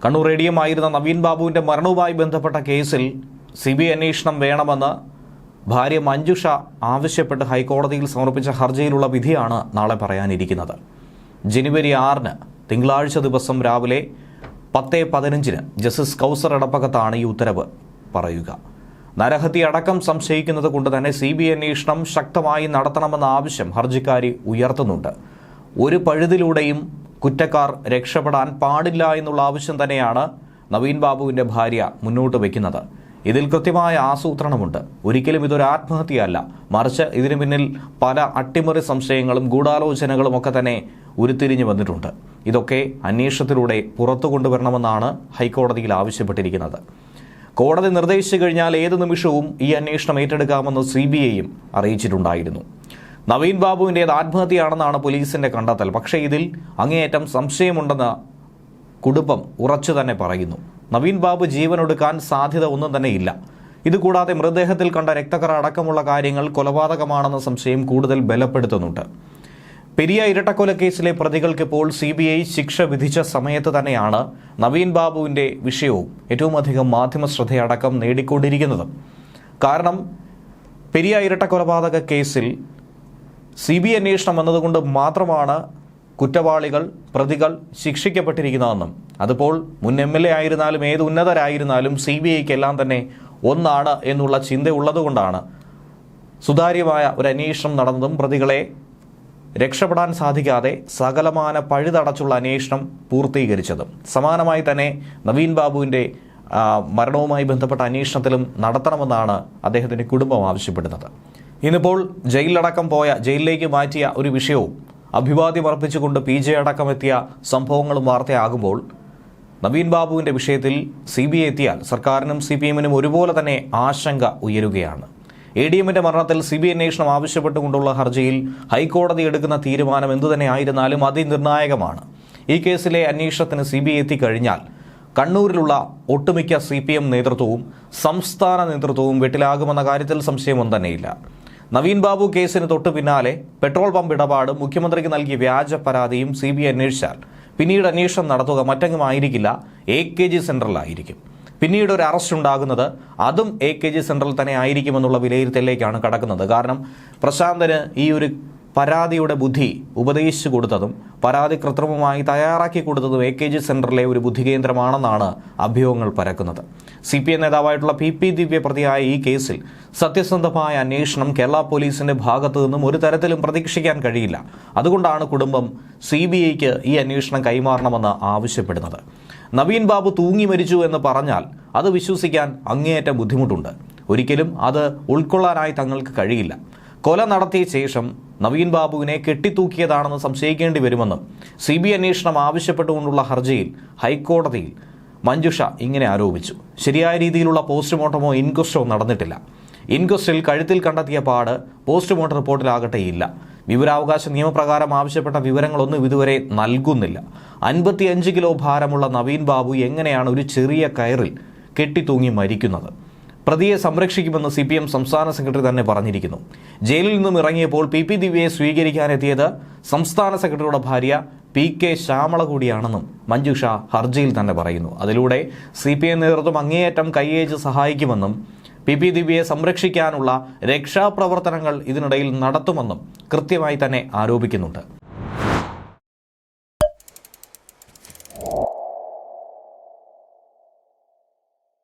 കണ്ണൂർ റേഡിയമായിരുന്ന നവീൻ ബാബുവിൻ്റെ മരണവുമായി ബന്ധപ്പെട്ട കേസിൽ CBI അന്വേഷണം വേണമെന്ന് ഭാര്യ മഞ്ജുഷ ആവശ്യപ്പെട്ട് ഹൈക്കോടതിയിൽ സമർപ്പിച്ച ഹർജിയിലുള്ള വിധിയാണ് നാളെ പറയാനിരിക്കുന്നത്. ജനുവരി 6 തിങ്കളാഴ്ച ദിവസം രാവിലെ 10:15 ജസ്റ്റിസ് കൗസർ എടപ്പകത്താണ് ഈ ഉത്തരവ് പറയുക. നരഹത്യ അടക്കം സംശയിക്കുന്നത് കൊണ്ട് തന്നെ CBI അന്വേഷണം ശക്തമായി നടത്തണമെന്ന ആവശ്യം ഹർജിക്കാരി ഉയർത്തുന്നുണ്ട്. ഒരു പഴുതിലൂടെയും കുറ്റക്കാർ രക്ഷപ്പെടാൻ പാടില്ല എന്നുള്ള ആവശ്യം തന്നെയാണ് നവീൻ ബാബുവിൻ്റെ ഭാര്യ മുന്നോട്ട് വയ്ക്കുന്നത്. ഇതിൽ കൃത്യമായ ആസൂത്രണമുണ്ട്. ഒരിക്കലും ഇതൊരു ആത്മഹത്യയല്ല, മറിച്ച് ഇതിനു പിന്നിൽ പല അട്ടിമറി സംശയങ്ങളും ഗൂഢാലോചനകളും ഒക്കെ തന്നെ ഉരുത്തിരിഞ്ഞു വന്നിട്ടുണ്ട്. ഇതൊക്കെ അന്വേഷണത്തിലൂടെ പുറത്തു കൊണ്ടുവരണമെന്നാണ് ഹൈക്കോടതിയിൽ ആവശ്യപ്പെട്ടിരിക്കുന്നത്. കോടതി നിർദ്ദേശിച്ചു കഴിഞ്ഞാൽ ഏത് നിമിഷവും ഈ അന്വേഷണം ഏറ്റെടുക്കാമെന്ന് CBIയും അറിയിച്ചിട്ടുണ്ടായിരുന്നു. നവീൻ ബാബുവിൻ്റേത് ആത്മഹത്യയാണെന്നാണ് പോലീസിന്റെ കണ്ടെത്തൽ. പക്ഷേ ഇതിൽ അങ്ങേയറ്റം സംശയമുണ്ടെന്ന് കുടുംബം ഉറച്ചു തന്നെ പറയുന്നു. നവീൻ ബാബു ജീവനൊടുക്കാൻ സാധ്യത ഒന്നും തന്നെ ഇല്ല. ഇതുകൂടാതെ മൃതദേഹത്തിൽ കണ്ട രക്തക്കറ അടക്കമുള്ള കാര്യങ്ങൾ കൊലപാതകമാണെന്ന സംശയം കൂടുതൽ ബലപ്പെടുത്തുന്നുണ്ട്. പെരിയ ഇരട്ടക്കൊലക്കേസിലെ പ്രതികൾക്കിപ്പോൾ CBI ശിക്ഷ വിധിച്ച സമയത്ത് തന്നെയാണ് നവീൻ ബാബുവിൻ്റെ വിഷയവും ഏറ്റവും അധികം മാധ്യമ ശ്രദ്ധയടക്കം നേടിക്കൊണ്ടിരിക്കുന്നത്. കാരണം പെരിയ ഇരട്ടക്കൊലപാതക കേസിൽ CBI അന്വേഷണം വന്നതുകൊണ്ട് മാത്രമാണ് കുറ്റവാളികൾ, പ്രതികൾ ശിക്ഷിക്കപ്പെട്ടിരിക്കുന്നതെന്നും അതിപ്പോൾ മുൻ MLA ആയിരുന്നാലും ഏത് ഉന്നതരായിരുന്നാലും CBIക്ക് എല്ലാം തന്നെ ഒന്നാണ് എന്നുള്ള ചിന്ത ഉള്ളതുകൊണ്ടാണ് സുതാര്യമായ ഒരു അന്വേഷണം നടന്നതും പ്രതികളെ രക്ഷപ്പെടാൻ സാധിക്കാതെ സകലമാന പഴുതടച്ചുള്ള അന്വേഷണം പൂർത്തീകരിച്ചതും. സമാനമായി തന്നെ നവീൻ ബാബുവിൻ്റെ മരണവുമായി ബന്ധപ്പെട്ട അന്വേഷണത്തിലും നടത്തണമെന്നാണ് അദ്ദേഹത്തിൻ്റെ കുടുംബം ആവശ്യപ്പെടുന്നത്. ഇന്നിപ്പോൾ ജയിലിലേക്ക് മാറ്റിയ ഒരു വിഷയവും അഭിവാദ്യം അർപ്പിച്ചുകൊണ്ട് PJ അടക്കം എത്തിയ സംഭവങ്ങളും വാർത്തയാകുമ്പോൾ നവീൻ ബാബുവിൻ്റെ വിഷയത്തിൽ CBI എത്തിയാൽ സർക്കാരിനും CPMനും ഒരുപോലെ തന്നെ ആശങ്ക ഉയരുകയാണ്. ADMന്റെ മരണത്തിൽ CBI അന്വേഷണം ആവശ്യപ്പെട്ടുകൊണ്ടുള്ള ഹർജിയിൽ ഹൈക്കോടതി എടുക്കുന്ന തീരുമാനം എന്തുതന്നെ ആയിരുന്നാലും അതിനിർണായകമാണ്. ഈ കേസിലെ അന്വേഷണത്തിന് CBI എത്തിക്കഴിഞ്ഞാൽ കണ്ണൂരിലുള്ള ഒട്ടുമിക്ക CPM നേതൃത്വവും സംസ്ഥാന നേതൃത്വവും വെട്ടിലാകുമെന്ന കാര്യത്തിൽ സംശയമൊന്നും തന്നെയില്ല. നവീൻ ബാബു കേസിന് തൊട്ടു പിന്നാലെ പെട്രോൾ പമ്പ് ഇടപാട്, മുഖ്യമന്ത്രിക്ക് നൽകിയ വ്യാജ പരാതിയും CBI അന്വേഷിച്ചാൽ പിന്നീട് അന്വേഷണം നടത്തുക മറ്റെങ്ങുമായിരിക്കില്ല, AKG സെൻട്രലായിരിക്കും. പിന്നീട് ഒരു അറസ്റ്റ് ഉണ്ടാകുന്നത് അതും AKG സെൻട്രൽ തന്നെ ആയിരിക്കുമെന്നുള്ള വിലയിരുത്തലിലേക്കാണ് കടക്കുന്നത്. കാരണം പ്രശാന്തന് ഈ ഒരു പരാതിയുടെ ബുദ്ധി ഉപദേശിച്ചു കൊടുത്തതും പരാതി കൃത്രിമമായി തയ്യാറാക്കി കൊടുത്തതും AKG സെൻറ്ററിലെ ഒരു ബുദ്ധികേന്ദ്രമാണെന്നാണ് അഭ്യൂഹങ്ങൾ പരക്കുന്നത്. CPM നേതാവായിട്ടുള്ള PP ദിവ്യ പ്രതിയായ ഈ കേസിൽ സത്യസന്ധമായ അന്വേഷണം കേരള പോലീസിന്റെ ഭാഗത്തു നിന്നും ഒരു തരത്തിലും പ്രതീക്ഷിക്കാൻ കഴിയില്ല. അതുകൊണ്ടാണ് കുടുംബം CBIക്ക് ഈ അന്വേഷണം കൈമാറണമെന്ന് ആവശ്യപ്പെടുന്നത്. നവീൻ ബാബു തൂങ്ങി മരിച്ചു എന്ന് പറഞ്ഞാൽ അത് വിശ്വസിക്കാൻ അങ്ങേയറ്റം ബുദ്ധിമുട്ടുണ്ട്. ഒരിക്കലും അത് ഉൾക്കൊള്ളാനായി തങ്ങൾക്ക് കഴിയില്ല. കൊല നടത്തിയ ശേഷം നവീൻ ബാബുവിനെ കെട്ടിത്തൂക്കിയതാണെന്ന് സംശയിക്കേണ്ടി വരുമെന്നും CBI അന്വേഷണം ആവശ്യപ്പെട്ടുകൊണ്ടുള്ള ഹർജിയിൽ ഹൈക്കോടതിയിൽ മഞ്ജുഷ ഇങ്ങനെ ആരോപിച്ചു. ശരിയായ രീതിയിലുള്ള പോസ്റ്റ്മോർട്ടമോ ഇൻക്വസ്റ്റോ നടന്നിട്ടില്ല. ഇൻക്വസ്റ്റിൽ കഴുത്തിൽ കണ്ടെത്തിയ പാട് പോസ്റ്റ്മോർട്ടം റിപ്പോർട്ടിലാകട്ടെ ഇല്ല. വിവരാവകാശ നിയമപ്രകാരം ആവശ്യപ്പെട്ട വിവരങ്ങളൊന്നും ഇതുവരെ നൽകുന്നില്ല. 55 കിലോ ഭാരമുള്ള നവീൻ ബാബു എങ്ങനെയാണ് ഒരു ചെറിയ കയറിൽ കെട്ടിത്തൂങ്ങി മരിക്കുന്നത്? പ്രതിയെ സംരക്ഷിക്കുമെന്ന് CPM സംസ്ഥാന സെക്രട്ടറി തന്നെ പറഞ്ഞിരിക്കുന്നു. ജയിലിൽ നിന്നും ഇറങ്ങിയപ്പോൾ PP ദിവ്യയെ സ്വീകരിക്കാനെത്തിയത് സംസ്ഥാന സെക്രട്ടറിയുടെ ഭാര്യ PK ശ്യാമള കൂടിയാണെന്നും മഞ്ജുഷ ഹർജിയിൽ തന്നെ പറയുന്നു. അതിലൂടെ CPM നേതൃത്വം അങ്ങേയറ്റം കൈയേച്ച് സഹായിക്കുമെന്നും PP ദിവ്യയെ സംരക്ഷിക്കാനുള്ള രക്ഷാപ്രവർത്തനങ്ങൾ ഇതിനിടയിൽ നടത്തുമെന്നും കൃത്യമായി തന്നെ ആരോപിക്കുന്നുണ്ട്.